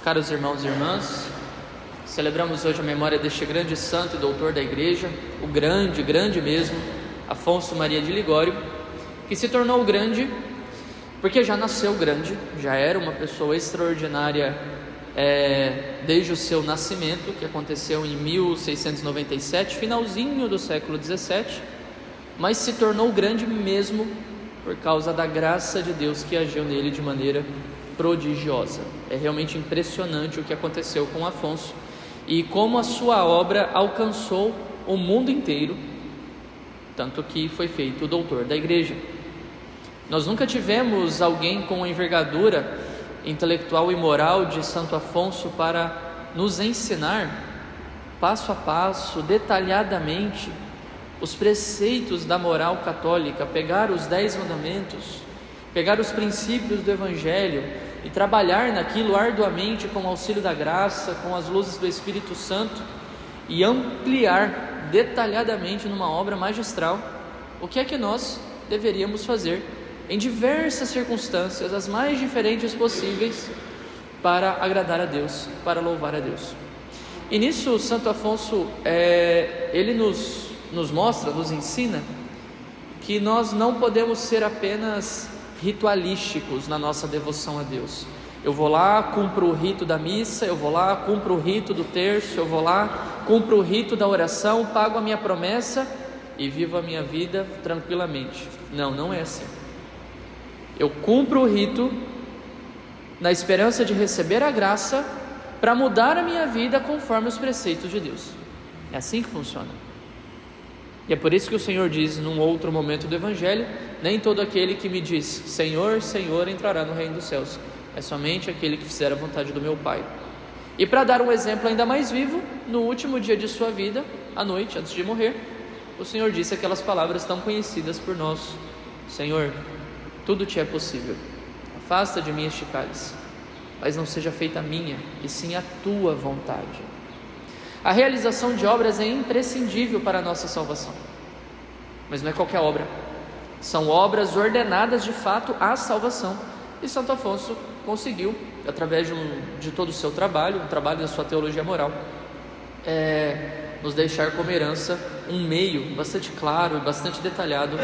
Caros irmãos e irmãs, celebramos hoje a memória deste grande santo e doutor da igreja, o grande mesmo, Afonso Maria de Ligório, que se tornou grande porque já nasceu grande, já era uma pessoa extraordinária desde o seu nascimento, que aconteceu em 1697, finalzinho do século 17, mas se tornou grande mesmo por causa da graça de Deus que agiu nele de maneira prodigiosa. É realmente impressionante o que aconteceu com Afonso e como a sua obra alcançou o mundo inteiro, tanto que foi feito o doutor da igreja. Nós nunca tivemos alguém com a envergadura intelectual e moral de Santo Afonso para nos ensinar passo a passo, detalhadamente, os preceitos da moral católica, pegar os 10 mandamentos, pegar os princípios do Evangelho e trabalhar naquilo arduamente com o auxílio da graça, com as luzes do Espírito Santo e ampliar detalhadamente numa obra magistral o que é que nós deveríamos fazer em diversas circunstâncias, as mais diferentes possíveis, para agradar a Deus, para louvar a Deus. E nisso Santo Afonso, ele nos mostra, nos ensina que nós não podemos ser apenas ritualísticos na nossa devoção a Deus. Eu vou lá, cumpro o rito da missa, eu vou lá, cumpro o rito do terço, eu vou lá, cumpro o rito da oração, pago a minha promessa e vivo a minha vida tranquilamente. Não é assim. Eu cumpro o rito na esperança de receber a graça para mudar a minha vida conforme os preceitos de Deus. É assim que funciona. E é por isso que o Senhor diz num outro momento do Evangelho: nem todo aquele que me diz Senhor, Senhor entrará no reino dos céus, é somente aquele que fizer a vontade do meu Pai. E para dar um exemplo ainda mais vivo, no último dia de sua vida, à noite, antes de morrer, o Senhor disse aquelas palavras tão conhecidas por nós: Senhor, tudo te é possível, afasta de mim este cálice, mas não seja feita a minha, e sim a tua vontade. A realização de obras é imprescindível para a nossa salvação, mas não é qualquer obra, são obras ordenadas de fato à salvação, e Santo Afonso conseguiu, através de todo o seu trabalho, o trabalho da sua teologia moral, nos deixar como herança um meio bastante claro e bastante detalhado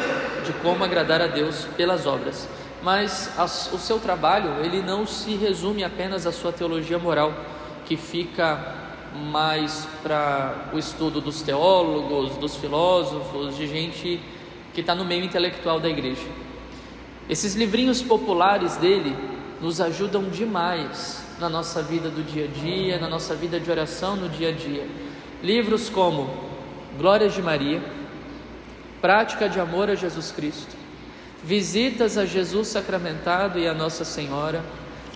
de como agradar a Deus pelas obras. Mas o seu trabalho, ele não se resume apenas à sua teologia moral, que fica mais para o estudo dos teólogos, dos filósofos, de gente que está no meio intelectual da igreja. Esses livrinhos populares dele nos ajudam demais na nossa vida do dia a dia, na nossa vida de oração no dia a dia. Livros como Glórias de Maria, Prática de Amor a Jesus Cristo, Visitas a Jesus Sacramentado e a Nossa Senhora,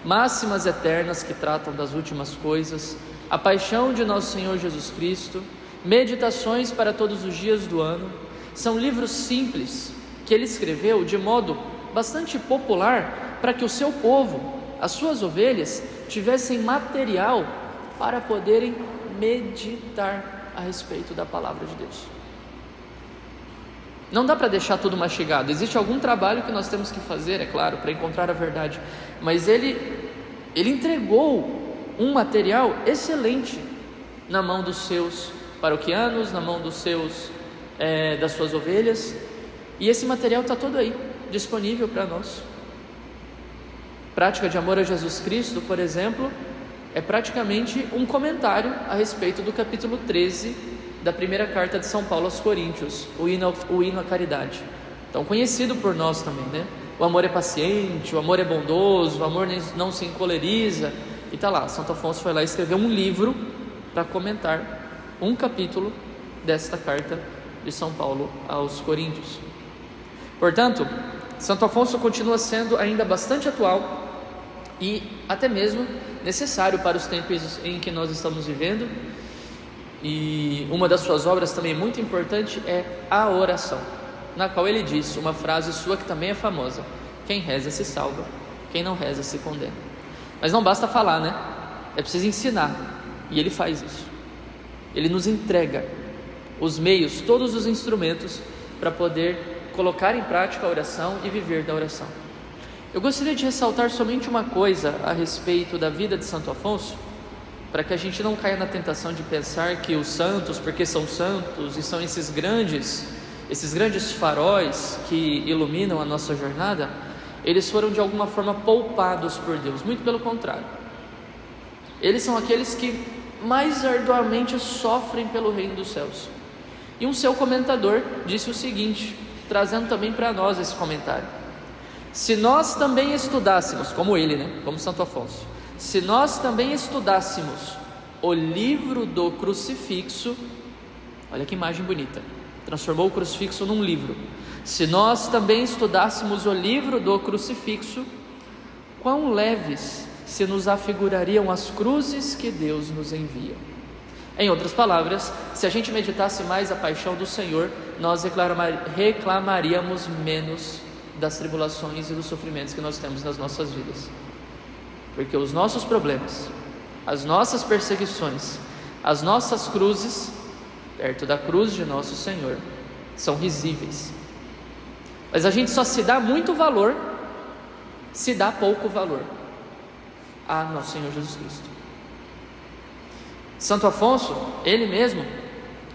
Máximas Eternas que tratam das últimas coisas, A Paixão de Nosso Senhor Jesus Cristo, Meditações para todos os dias do ano. São livros simples que ele escreveu de modo bastante popular para que o seu povo, as suas ovelhas, tivessem material para poderem meditar a respeito da palavra de Deus. Não dá para deixar tudo mastigado, existe algum trabalho que nós temos que fazer, é claro, para encontrar a verdade, mas ele entregou um material excelente na mão dos seus paroquianos, na mão das suas ovelhas, e esse material está todo aí, disponível para nós. Prática de Amor a Jesus Cristo, por exemplo, é praticamente um comentário a respeito do capítulo 13 da primeira carta de São Paulo aos Coríntios, o hino à caridade, tão conhecido por nós também, né? O amor é paciente, o amor é bondoso, o amor não se encoleriza, e está lá, Santo Afonso foi lá e escreveu um livro para comentar um capítulo desta carta de São Paulo aos Coríntios. Portanto, Santo Afonso continua sendo ainda bastante atual e até mesmo necessário para os tempos em que nós estamos vivendo. E uma das suas obras também muito importante é a oração, na qual ele diz uma frase sua que também é famosa: quem reza se salva, quem não reza se condena. Mas não basta falar, né? É preciso ensinar, e ele faz isso. Ele nos entrega os meios, todos os instrumentos para poder colocar em prática a oração e viver da oração. Eu gostaria de ressaltar somente uma coisa a respeito da vida de Santo Afonso, para que a gente não caia na tentação de pensar que os santos, porque são santos e são esses grandes faróis que iluminam a nossa jornada, eles foram de alguma forma poupados por Deus. Muito pelo contrário, eles são aqueles que mais arduamente sofrem pelo reino dos céus. E um seu comentador disse o seguinte, trazendo também para nós esse comentário: se nós também estudássemos, como ele, como Santo Afonso, se nós também estudássemos o livro do crucifixo, olha que imagem bonita, transformou o crucifixo num livro. Se nós também estudássemos o livro do crucifixo, quão leves se nos afigurariam as cruzes que Deus nos envia. Em outras palavras, se a gente meditasse mais a paixão do Senhor, nós reclamaríamos menos das tribulações e dos sofrimentos que nós temos nas nossas vidas. Porque os nossos problemas, as nossas perseguições, as nossas cruzes, perto da cruz de nosso Senhor, são risíveis. Mas a gente só se dá muito valor, se dá pouco valor a nosso Senhor Jesus Cristo. Santo Afonso, ele mesmo,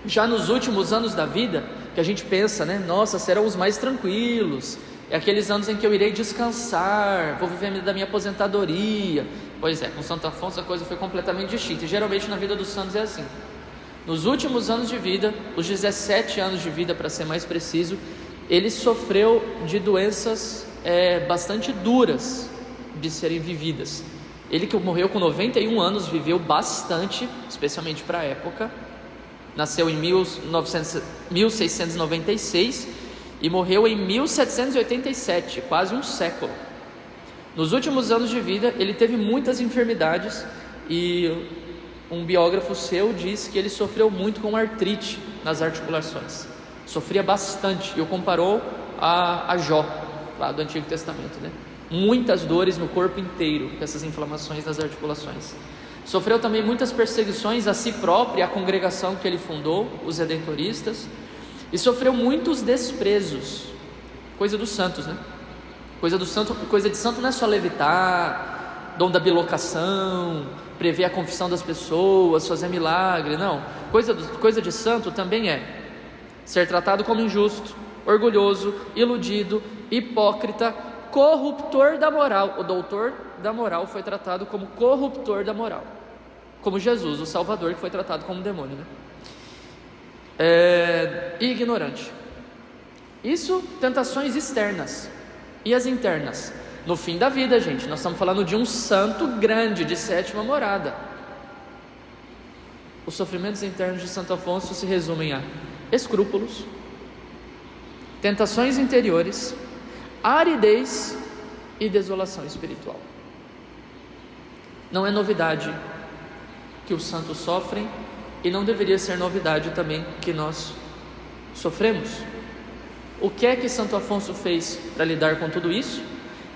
já nos últimos anos da vida, que a gente pensa, nossa, serão os mais tranquilos, é aqueles anos em que eu irei descansar, vou viver da minha aposentadoria. Pois é, com Santo Afonso a coisa foi completamente distinta, e geralmente na vida dos santos é assim. Nos últimos anos de vida, os 17 anos de vida para ser mais preciso, ele sofreu de doenças bastante duras de serem vividas. Ele que morreu com 91 anos, viveu bastante, especialmente para a época. Nasceu em 1696 e morreu em 1787, quase um século. Nos últimos anos de vida, ele teve muitas enfermidades e um biógrafo seu diz que ele sofreu muito com artrite nas articulações. Sofria bastante e o comparou a Jó, lá do Antigo Testamento, Muitas dores no corpo inteiro, com essas inflamações nas articulações. Sofreu também muitas perseguições a si próprio e à congregação que ele fundou, os redentoristas, e sofreu muitos desprezos, coisa dos santos, Coisa de santo não é só levitar, dom da bilocação, prever a confissão das pessoas, fazer milagre, não. Coisa de santo também é ser tratado como injusto, orgulhoso, iludido, hipócrita, corruptor da moral. O doutor da moral foi tratado como corruptor da moral, como Jesus, o Salvador, que foi tratado como demônio, e ignorante. Isso, tentações externas. E as internas? No fim da vida, gente, nós estamos falando de um santo grande, de sétima morada. Os sofrimentos internos de Santo Afonso se resumem a escrúpulos, tentações interiores, aridez e desolação espiritual. Não é novidade que os santos sofrem, e não deveria ser novidade também que nós sofremos. O que é que Santo Afonso fez para lidar com tudo isso?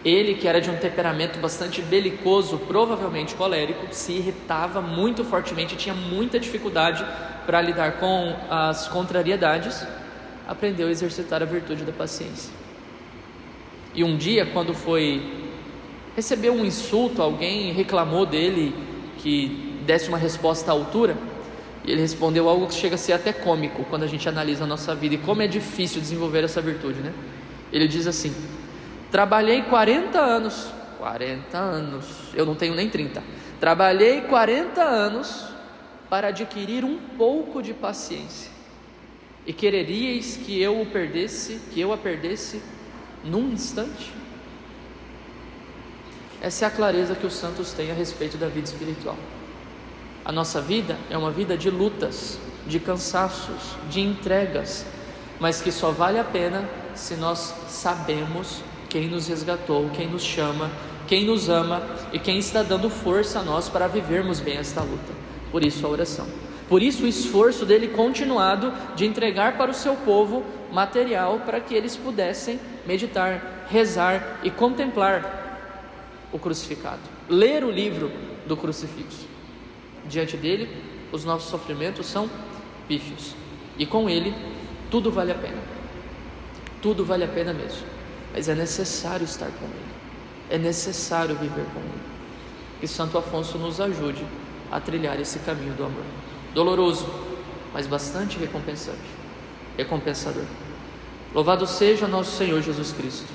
Ele, que era de um temperamento bastante belicoso, provavelmente colérico, se irritava muito fortemente, tinha muita dificuldade para lidar com as contrariedades, aprendeu a exercitar a virtude da paciência. E um dia, quando recebeu um insulto, alguém reclamou dele que desse uma resposta à altura, e ele respondeu algo que chega a ser até cômico quando a gente analisa a nossa vida, e como é difícil desenvolver essa virtude, Ele diz assim: trabalhei 40 anos, eu não tenho nem 30, trabalhei 40 anos para adquirir um pouco de paciência, e quereríeis que eu a perdesse num instante? Essa é a clareza que os santos têm a respeito da vida espiritual. A nossa vida é uma vida de lutas, de cansaços, de entregas, mas que só vale a pena se nós sabemos quem nos resgatou, quem nos chama, quem nos ama e quem está dando força a nós para vivermos bem esta luta. Por isso a oração, por isso o esforço dele continuado de entregar para o seu povo material para que eles pudessem meditar, rezar e contemplar o crucificado, ler o livro do crucifixo. Diante dele, os nossos sofrimentos são pífios, e com ele tudo vale a pena mesmo, mas é necessário estar com ele. é necessário viver com Ele. Que Santo Afonso nos ajude a trilhar esse caminho do amor, doloroso, mas bastante recompensador. Louvado seja nosso Senhor Jesus Cristo,